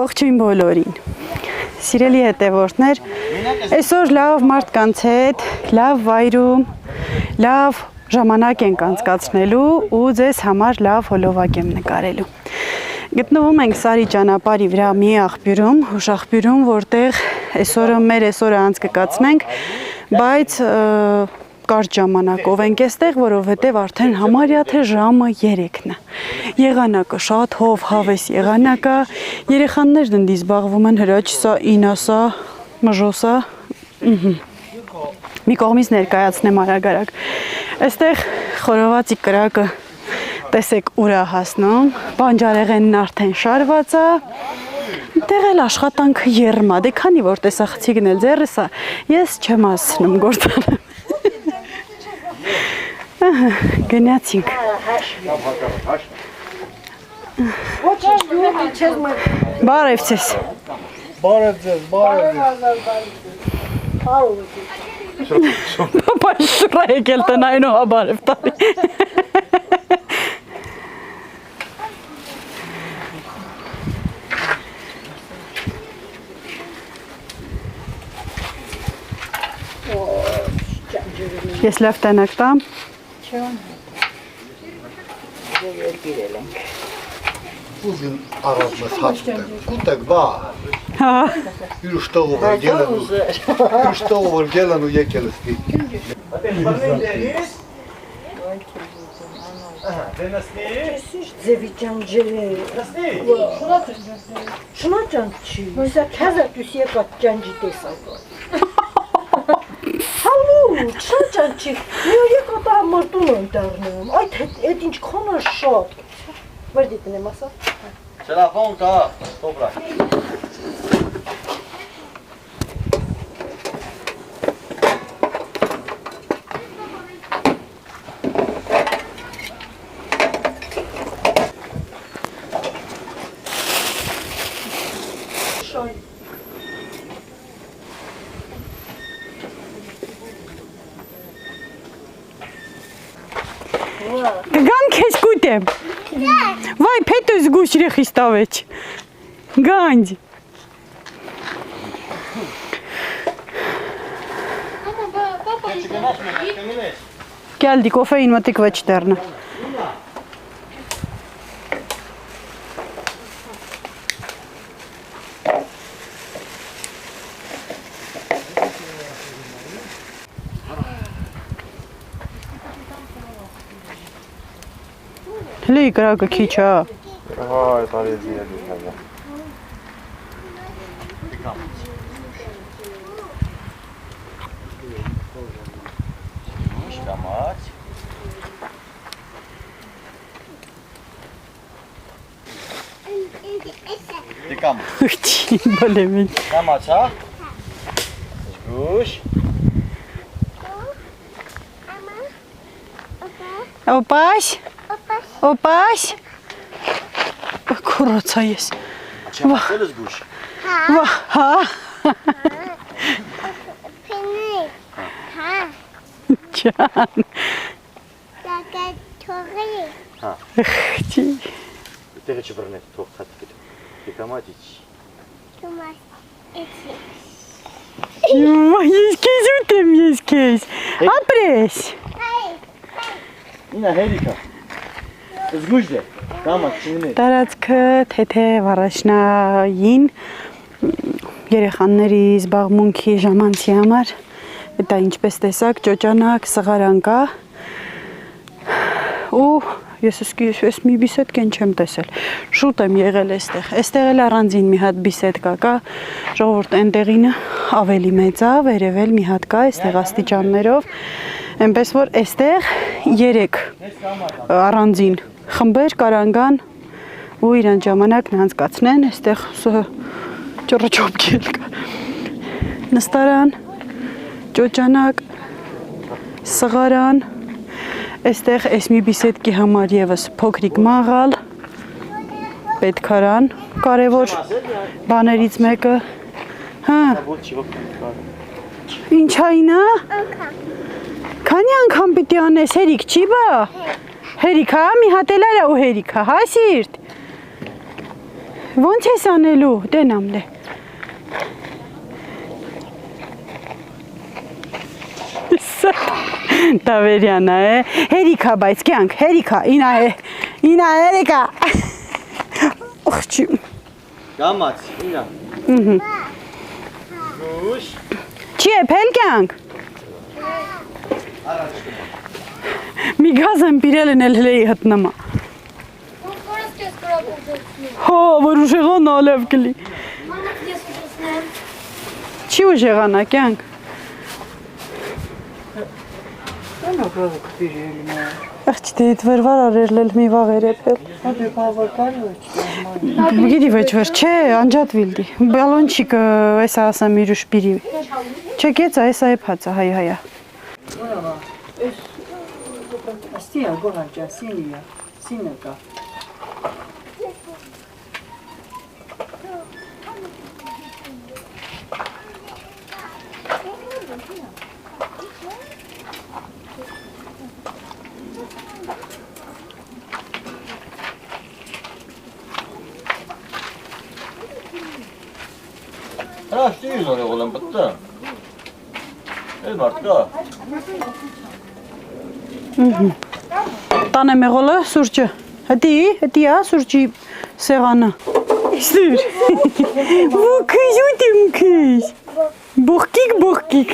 Ողջույն բոլորին։ Սիրելի հետևորդներ, այսօր լավ մարդկանց հետ, լավ վայրում, լավ ժամանակ ենք անցկացնելու ու ձեզ համար լավ հոլովակ եմ նկարելու։ Գտնվում ենք Սարի ճանապարհի վրա մի աղբյուրում, հուշաղբյուրում, որտեղ մեր այսօրը անց կկացնենք, բայց կարճ ժամանակով ենք այստեղ, որովհետև արդեն համարյա թե ժամը 3-ն է։ Եղանակը շատ հով հավես եղանակ է, երեխաներն ընդ զբաղվում են հրաչսա, ինասա, մժոսա, մի կողմից ներկայացնեմ արագ-արագ։ Այստեղ խորովածի կրակը տեսեք ուր է հասնում, բանջարեղենն արդեն շարված է, այդտեղ էլ աշխատանքը եռում է, դե քանի որ տեսախցիկն էլ ձեռս է, ես չեմ ասնում գործանը։ Գնացինք։ Բարև ձեզ։ Բարև ձեզ, բարև ձեզ։ Պապա շուրա եկել տնայնու հա բարև տարի։ Ես լավ տենակ տամ։ Ուզին առածմես հաց ուտեք, բա։ Յուրուշ տողով որ գելան ու եկել էստի։ Ձևիջան ջրե։ Շնա ճանչի։ Սա քազա դուս եկած ճանչի տեսակ։ Հալու, շնա ճանչի։ Մի եկած ամարտուն եմ դառնում։ Այդ ինչ քոնը շատ։ Որ դիտնեմ ասա։ Telefon da, toprak. Գան քեզ կուտեմ։ Վայ, փետուս գուշ ռեխիստավեչ։ Գանջ։ Գալդի կոֆեին մտիկ վեչ դեռնա։ Հլի կրակը քիչ է։ Ay, parezi yedim sana. Kamać. Dikam. Ուղջի, բալեմին։ Kamać, ha? Kuş. Օպաշ։ Օպաշ։ Քուրոցա ես։ Çamasınız kuş. Վահ, հա։ Ջան։ Ուղջի։ Տեղը չբռնեք, թող խաթ գիտեմ։ Դիկամաջ իչ։ Ես քեզ ուտեմ, ես քեզ։ Ապրես։ Ինա հերիկա։ Զգուշ դե։ Կամաջ չունի։ Տարածքը թեթև առաջնային երեխաների զբաղմունքի ժամանցի համար դա ինչպես տեսակ ճոճանակ սղարան կա ու ես մի բիսեդկեն չեմ տեսել շուտ եմ եղել այստեղ էլ առանձին մի հատ բիսեդկա կա ժողովուրդ այնտեղինը ավելի մեծ է վերևել մի հատ կա այստեղ աստիճաններով այնպես որ այստեղ 3 առանձին խմբեր կարան ու իրան ժամանակն անցկացնեն, այստեղ ճոռոչոպկել կա, նստարան, ճոճանակ, սղարան, այստեղ այս մի բիսեդկի համար ևս փոքրիկ մաղալ, պետքարան, կարևոր բաներից մեկը, հա, ինչ այնա, քանի անգամ պիտի անես, հերիք չի բա, հերիք հա, մի հատ էլ արա ու հերիք հա, հա սիրտ, Ոնց ես անելու, տենամ դե։ Տավերյանա է, հերիքա բայց կյանք, հերիքա, ինա հերիքա։ Ուղջում։ Գամաց, ինա։ Ուշ։ Չի է պել կյանք։ Մի գազ եմ պիրել են էլ հլեի հտնամա։ Հո, որ ուժեղան ալև կլի։ Չի ուժեղանա կյանք։ Աղջ դեիտ վերվար արերլել մի վաղեր էպել։ Գիտի վեչ վեր, չէ, անջատ վիլդի։ Բալոնչիկը էսա ասամ իրուշ պիրի։ Չէ կեցա, էսա էպացա, հայա։ Աստիա գոհանջա, սինիա, սինեկա։ Հաշտի զորը ոլեմ պտտա։ Էլ մարդկա։ Տան է մեղոլը սուրճը։ Հետի է սուրճի սեղանը։ Իսնուր։ Բուքիչ ուտիմ քիչ։ Բուխկիկ։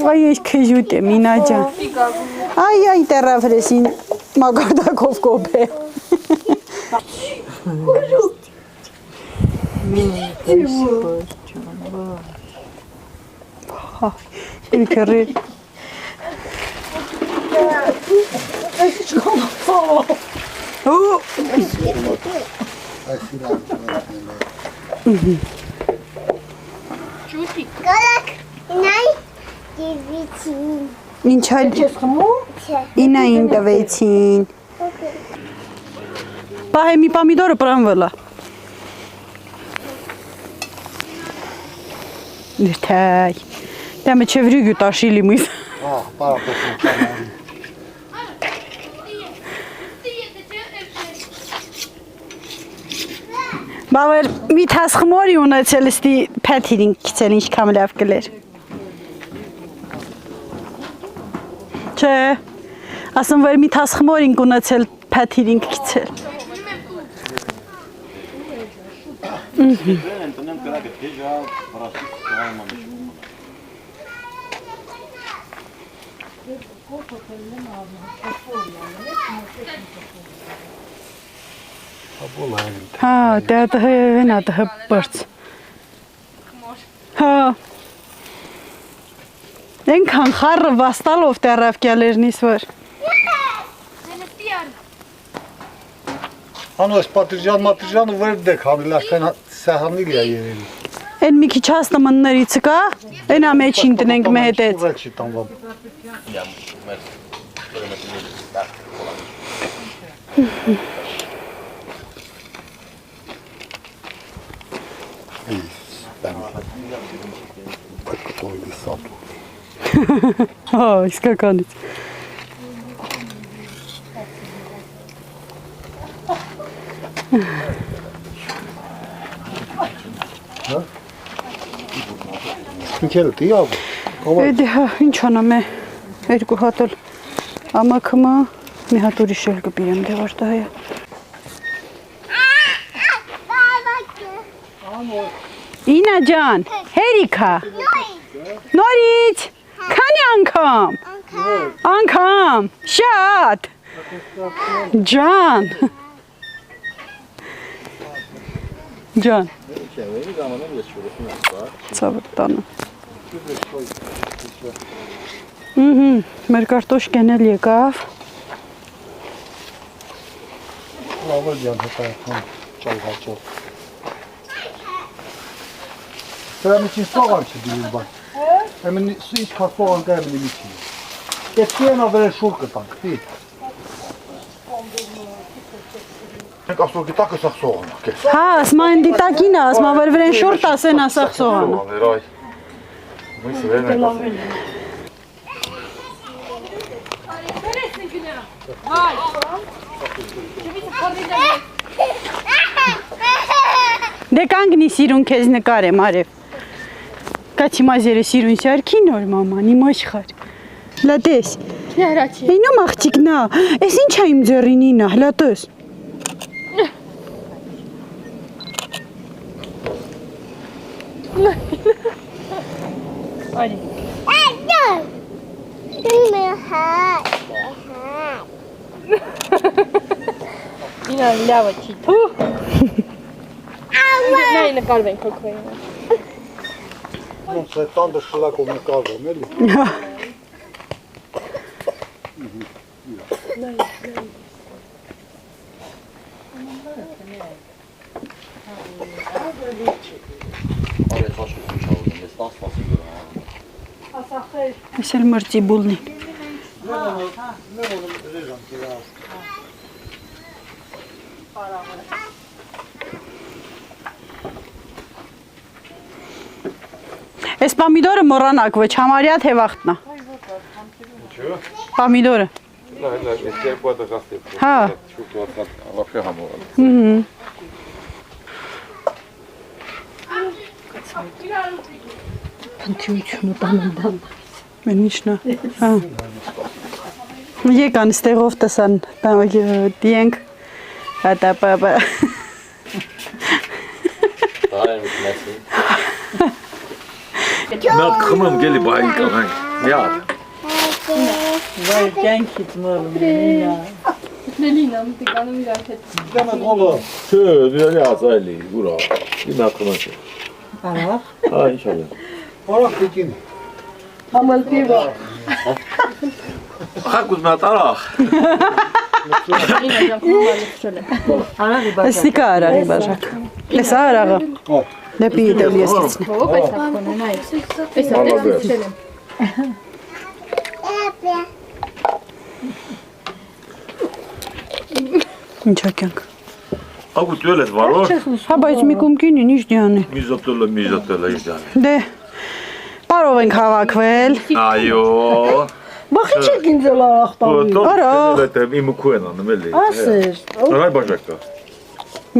Վայ ես քիչ ուտեմ, ինա ջան։ Այ տերավրեսին մագարտակով կոպե։ Իմ քրի։ Գալակ, ինայ դիվիցին։ Ինչ այլ ինային տվեցին։ Պահե մի պամիդորը պրանվելա։ Նիրթայ։ Դեմը չևրիգու տաշիլի մույս։ Պարապետին ճանարի։ Բավեր մի թասխմորի ունեցել ստի պեթիրին կիցել ինչ կամ լավ կլեր։ Չէ, ասում վեր մի թասխմորին ունեցել պեթիրին կիցել։ Հա, դե հենա դե բրց։ Հա։ Ենքան խառը վաստալով տերավ կյալերնիս վր։ Անու ես պատիրջանը վեր դեք հանիլ, աշտեն սահանիլ է երելի։ Են մի քիչ հաստ մններից կա, են ամեջին տնենք մե հետեց։ Ուղել չի տանվամ։ Հա, իսկականից։ Ինքերը տի ավ։ Էդի հա, ինչ անամ է, երկու հատել ամակմը, մի հատ ուրիշ էլ կպիրեմ դեղորդը հայա։ Ինա ջան, հերիքա։ Նորից, քանի անգամ։ Անգամ, շատ։ Ջան։ Ջան։ Ցավը տանը։ Մեր կարտոշկեն էլ եկավ։ Լավը ջան հետա ճալղաճով։ Սրա միջին սողան չդիրիլ բան։ Էմին ինչ կասողան կա էմին միջին։ Կետքի են ավերել շուր կտանք, տի։ Ենք ասող գիտակը սաղ սողան, կես։ Հա, ասմա են դիտակին է, ասմա վեր վրեն շորտ ասեն ասաղ սողանը։ Մույսը վերն է կասել։ Հայ! Դե կանգնի սիրուն քեզ նկարեմ արև։ Կաչի մազերը սիրուն շարքի նոր մաման, իմ աշխար։ Լատես։ Հրաչի։ Ինո աղջիկնա, էս ինչ է իմ ձեռին ինա, լատես։ Արի։ Ինա լավ է չի։ Նայ նկարվենք քոքոյին։ Ոնց է տանդը շլակով նկարվում էլի։ Ես էլ մրծի բուլնի։ Այս պամիդորը մոռանաք, ոչ համարյա թե վախտնա։ Պամիդորը։ Հա։ Փնթյունությունը տանանդան։ Մենիշնա։ Հա։ Եկան ստեղով տսան, դիենք, հատապապա։ Նա կխմեմ գելի բային կանանք, միատ։ Վայ կյանքից մռում Նինա։ Նելինա մտիկանում իրար հետ։ Դեմը գոլը։ Չէ, դիարի ազայլի, ուրա, ինա կխմեմ չէ։ Արա։ Հա, ինչ ալեմ։ Որակ պիտին։ Համալ պիվա։ Խակուզ մատ արախ։ Ինա ջան քումալը շոլե։ Արարի բաժակ։ Ստիկա արարի բաժակ։ Լեսա արաղը։ Դեպի դել ես տիցնի։ Ո՞վ է սակոնը նայ։ Էսա դեսել եմ։ Ինչա կյանք։ Ակու դու ես վարոր։ Հա, բայց մի կումքին ինչ դյանը։ Միզոտելը, ինչ դան։ Դե, պարով ենք հավաքվել։ Այո։ Բախի չեք ինձ էլ արախտավի։ Արախ։ Դա իմ քուեն անում էլի։ Ասեր։ Նայ բաժակը։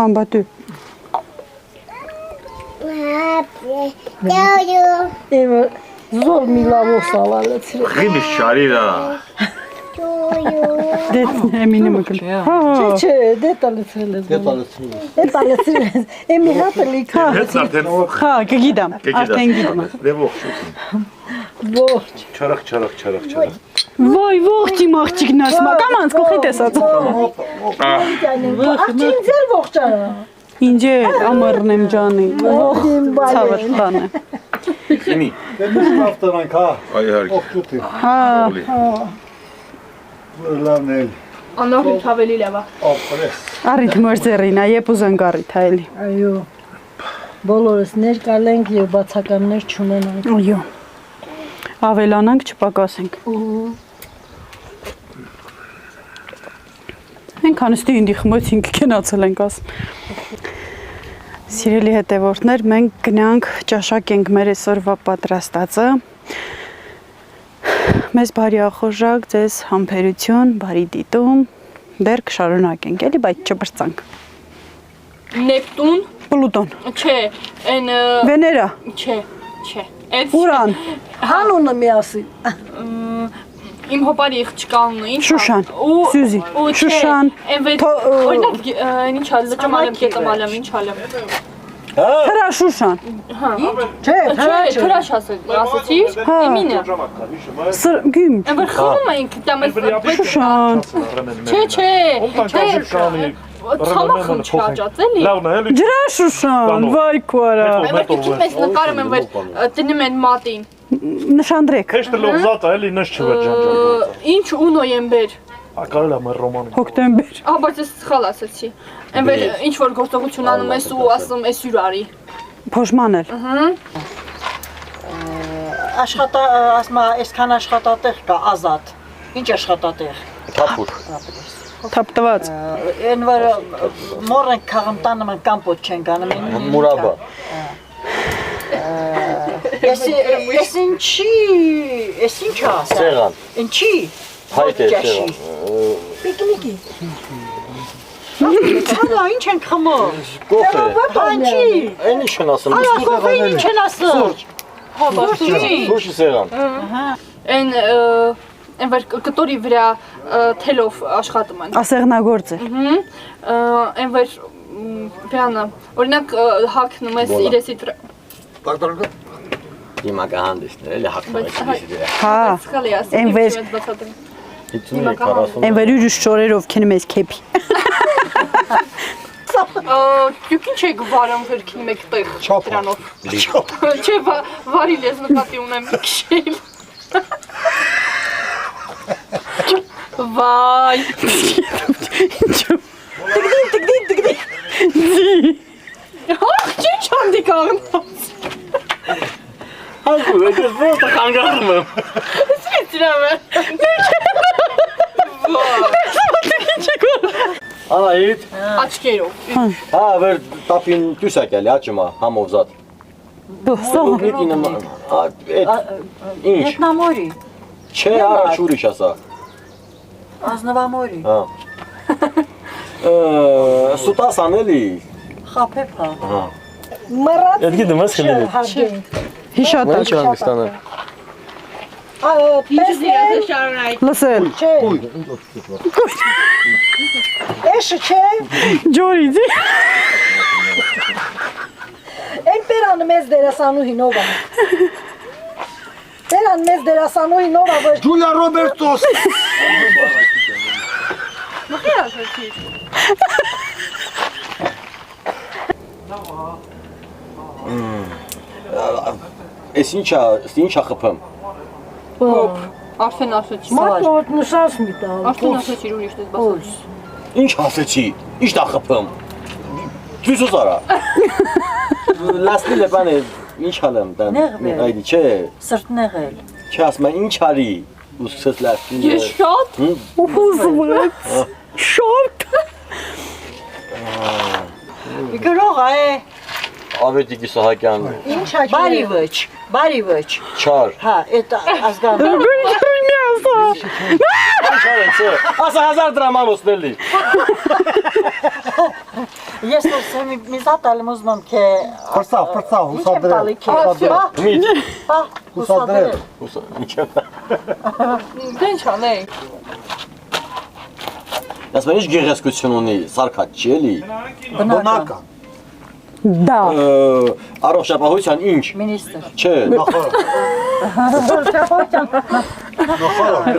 Մամբատու։ Իմ զոր մի լավով սալալեցրի։ Խիմի շարիրա։ Դե, էմինը մգլ։ Հա, Չէ, դե տալեցրել ես։ Դետալեցրի։ Դե տալեցրել ես։ Էմի հատը լիքա։ Հետ արդեն հա, կգիտամ, արդեն գիտում եմ։ Դե ողջ։ Ողջ։ Չարախ։ Վայ, ողջ իմ աղջիկն ասма, կամ անց կողի տեսած։ Աղջի ինձ էլ ողջարա։ Ինչ է, ամառն եմ ջանի, Ողջին բայ։ ցավը տանը։ Ինի։ Դե միշտ լավ տնանք, հա։ Այ հարգ։ Ողջույթ։ Հա, Լավն էլ։ Անահիտ ավելի լավ է։ Ապրես։ առիթ մորձերին, այ եփ ուզենք առիթ այլի։ Այո։ Բոլորս ներկալենք եւ բացականներ չունենանք։ Այո։ Ավելանանք, չպակասենք։ Այնքան ստի ինձ խմեցինք կենացել ենք ասում։ Սիրելի հետևորդներ, մենք գնանք ճաշակենք մեր այսօրվա պատրաստածը։ Մեզ բարի ախորժակ, ձեզ համբերություն, բարի դիտում, դեռ կշարունակենք, էլի, բայց չբրծանք։ Նեպտուն, Պլուտոն, չէ, այն Վեներա, չէ։ Այդ Ուրան, Հանունը միասին։ Իմ հոպարի աղջկան ինչ Շուշան, Սյուզի, Շուշան, օրինակ ինչ ալեմ, լճամալեմ, կետամալեմ, ինչ ալեմ։ Հրա Շուշան, Չէ, Չէ, հրաշ ասացիր, իմինը։ Գյում, Այն որ խմում ենք, դամ Շուշան, չէ, ցամախն չաճած էլի։ Լավն է էլի։ Ջրա Շուշան, վայ քորա, Այն որ քիչ մեծ նկարում եմ, որ տնեմ են մատին։ նշանդրեք, Հեշտ լողզատա էլի նշ չվերջանջան։ Ինչ ու նոյեմբեր։ Ակարել եմ ռոմանի։ հոկտեմբեր, Բայց ես սխալ ասացի։ Այն որ ինչ որ գործողություն անում ես ու ասում ես յուրարի։ փոշմանել, Աշխատա, ասма, այսքան աշխատատեղ կա ազատ։ Ինչ աշխատատեղ։ Թափուր։ թապտված, Այն որ մորենք քաղում տանում են կամպոտ չեն գանում։ Մուրաբա։ Ես ինչի, ես ինչ ասա։ Սեղան։ Ինչի։ Հայտ է Ջաշի։ սեղան։ Պիկնիկի։ Ահա ինչ են խմում։ Կոֆե։ Բանջի։ Այն ինչ են ասում։ Այո, կոֆեին ինչ են ասում։ Սուշի սեղան։ Այն վեր կտորի վրա թելով աշխատում են։ Ասեղնագործ է։ Այն վեր բանը օրինակ հակնում ես իրեսիդ վրա։ Հիմա կհանդեսներ, էլի հակնում ես իրեսիդ։ Հա։ Սխալի ասում։ Այն վեր 50-40 այն վեր ուրիշ շորերով քնում ես քեփի։ Դուք ինչ եք վարում վերքին մեկ տեղ դրանով։ Չէ, վարիլ ես նկատի ունեմ մի քիչ։ Վայ։ Տգդի։ Ահ, ինչ հանդիկ աղնոց։ Հանկու, ես ոնց կանգառում եմ։ Սիտրամը։ Անահիտ։ Աչքերով։ Հա, վեր տապին դուսակ էլի, աճմա, համով զատ։ Բսող։ Նիկի նման։ Ինչ։ Ետնամորի, Չէ, առաջ ուրիշ ասա։ ազնվամորի, Հա։ Սուտասան էլի։ խապեփա։ Հա։ Մռած։ Այդ գիտեմ, ես խելել եմ։ հարգենք։ Հիշատակ։ Ինչ հանգստանը։ Տեսնես, Լսել։ չէ։ Էշը չէ։ Ջորիձի։ Այն պերանը մեծ դերասանուհին ով է։ Պերան մեծ դերասանուհին ով է, որ Ջուլիա Ռոբերտոս։ Էս ինչա խփեմ։ Հոպ, արդեն ասեցի։ մատնոտ նշած մի տա։ Արդեն ասեցի ուրիշ դες բասած։ Ինչ ասեցի։ Ինչ դա խփեմ։ Դուսուս արա։ Լաստիլը բանը ինչ հալեմ դան։ Այդի չէ։ Սրտնեղել։ Չէ, ասում եմ ինչ արի։ Ուսքսես լաստիլը։ Ես շատ։ Ուզվեց։ Շորտ։ Գրող է։ Ավետիքի Սահակյան։ Ինչ հաճ։ Բարի ոչ։ Չար։ Հա, այդ ազգան։ Չար չէ։ Ասա 1000 դրամ անոսնելի։ Ես որ մի զատալեմ ուզում եմ թե Պրծավ, հուսադրել։ Միջ։ Հա, Հուսադրել։ Ինչ։ Դե ինչ անենք։ Ասում ինչ գեղեցկություն ունի, սարքած չի էլի։ Բնական։ Դա։ Առողջապահության ինչ։ Մինիստր։ Չէ։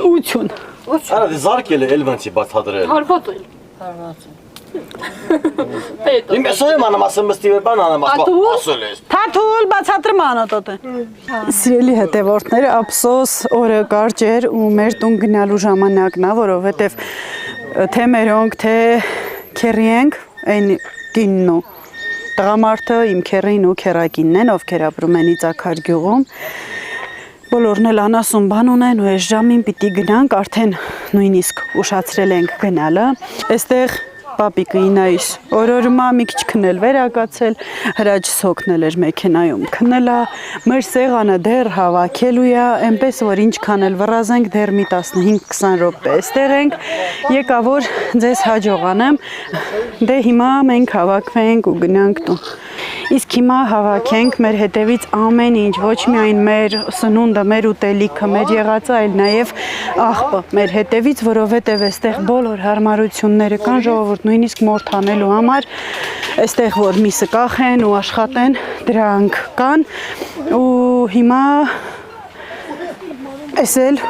Ություն։ Արա դե զարկել է Էլվանցի բացադրել։ Հարված էլ։ Իմ սոյեմ անամասը մստիվ բան անամաս ասել ես։ Թաթուլ բացատրում անոտոտը։ Սիրելի հետևորդներ, ափսոս օրը կարճ էր ու մեր տուն գնալու ժամանակն է, որովհետև թե մերոնք, թե քերիենք, այն կինն ու տղամարդը իմ քերին ու քերակինն են, ովքեր ապրում են Իծակար գյուղում։ Բոլորն էլ անասուն բան ունեն ու այս ժամին պիտի գնանք, արդեն նույնիսկ ուշացրել ենք գնալը։ Այստեղ պապիկը ինայիս օրորմա մի քիչ քնել վերակացել, հրաճս հոգնել էր մեքենայում քնելա, մեր սեղանը դեռ հավաքելու է, այնպես որ ինչքան էլ վռազենք դեռ մի 15-20 րոպե այստեղ ենք, եկա որ ձեզ հաջողանեմ, դե հիմա մենք հավաքվենք ու գնանք տուն։ Իսկ հիմա հավաքենք մեր հետևից ամեն ինչ, ոչ միայն մեր սնունդը, մեր ուտելիքը, մեր եղածը, այլ նաև աղբը մեր հետևից, որովհետև այստեղ բոլոր հարմարությունները կան, ժողովուրդ նույնիսկ մորթ անելու համար, այստեղ որ միսը կախեն ու աշխատեն, դրանք կան ու հիմա այս էլ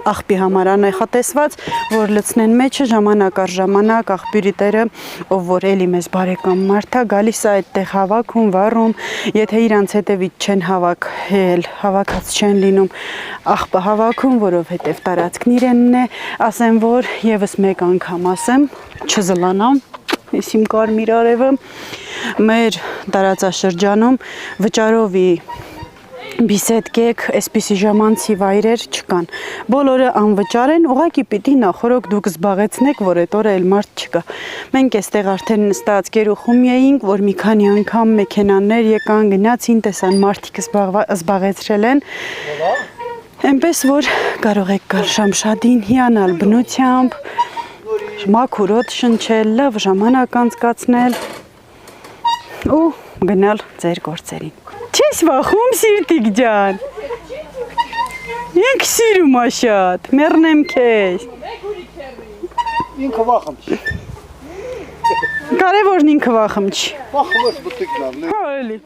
աղբի համար անեխատեսված, որ լցնեն մեջը ժամանակ առ ժամանակ աղբյուրի տերը, ով որ էլի մեզ բարեկամ մարդա, գալիս է այդտեղ հավաքում, վառում, եթե իրանց հետևից չեն հավաքել, հավաքած չեն լինում, աղբը հավաքում, որովհետև տարածքն իրենն է, ասեմ, որ եւս մեկ անգամ ասեմ, չզլանամ, ես իմ կարմիր արևը, մեր տարածաշրջանում վճարովի բիսեդկեք, այսպիսի ժամանցի վայրեր չկան, բոլորը անվճար են, ուղղակի պիտի նախորոք դուք զբաղեցնեք, որ այդ օրը էլ մարդ չկա, մենք այստեղ արդեն նստած գերուխում էինք, որ մի քանի անգամ մեքենաներ եկան, գնացին, տեսան մարդիկ զբաղեցրել են, այնպես որ կարող եք գալ Շամշադին հիանալ բնությամբ, մաքուր օդ շնչել, լավ ժամանակ անցկացնել ու գնալ ձեր գործերին։ Չես վախում, Սիրտիկ ջան։ Ինք սիրում ա շատ, մեռնեմ քեզ։ Ինքը վախում չի։ Կարևորն ինքը վախում չի։ Վախում ես մտիկն ալ։ Հա, էլի։